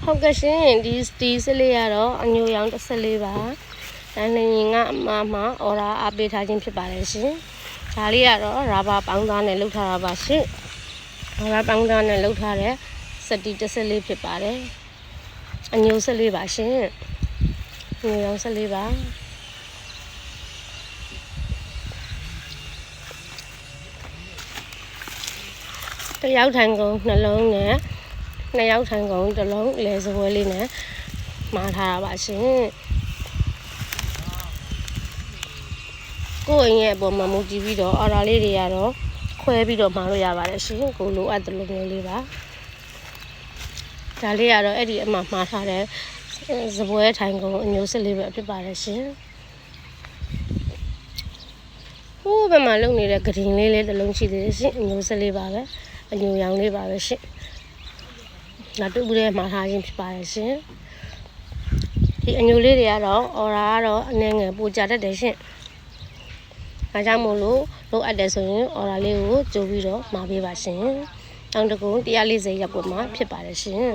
ဟုတ်ကဲ့ရှင်ဒီစလေးရတော့အညိုရောင်14ပါ။ဒါနဲ့ငါအမအော်ဒါအပေးထားခြင်းဖြစ်ပါတယ်ရှင်။ဒါလေးကတော့ရာဘာပေါင်းသားနဲ့လုပ်ထားတာပါရှင်။ရာဘာပေါင်းသားနဲ့လုပ်ထားတဲ့စတီ14ဖြစ်ပါတယ်။အညို14ပါရှင်။အညိုရောင်14ပါ။တယောက်ထိုင်ကုန်နှလုံးနဲ့နှစ်ယောက်ထိုင်ကုန်တစ်လုံးလဲစပွဲလေးနဲ့မှားထားတာပါရှင်ကိုယ့်အိမ်ရဲ့အပေါ်မှာမူတည်ပြီးတော့အော်ဒါလေးတွေကတော့ခွဲပြီးတော့မှားလို့ရပါတယ်ရှင်ကိုလိုအပ်တဲ့လိုမျိုးလေးပါဒါလေးကတော့အဲ့ဒီအမှမှားထားတဲ့စပွဲထိုင်ကုန်အညိုစစ်လေးပဲဖြစ်ပါတယ်ရှင်ဟိုးဘက်မှာလုံနေတဲ့ဂရင်လေးတစ်လုံးရှိသေးတယ်ရှင်အညိုစစ်လေးပါပဲအညိုရောင်လေးပါပဲရှင်လာတူဘူးထဲမှာထားခြင်းဖြစ်ပါတယ်ရှင်ဒီအညိုလေးတွေကတော့အော်ဒါကတော့အနည်းငယ်ပိုကြတတ်တယ်ရှင်ဒါကြောင့်မို့လို့လိုအပ်တယ်ဆိုရင်အော်ဒါလေးကိုကြိုးပြီးတော့မှာပေးပါရှင်တောင်တကုံ140ရပ်ပေါ်မှာဖြစ်ပါတယ်ရှင်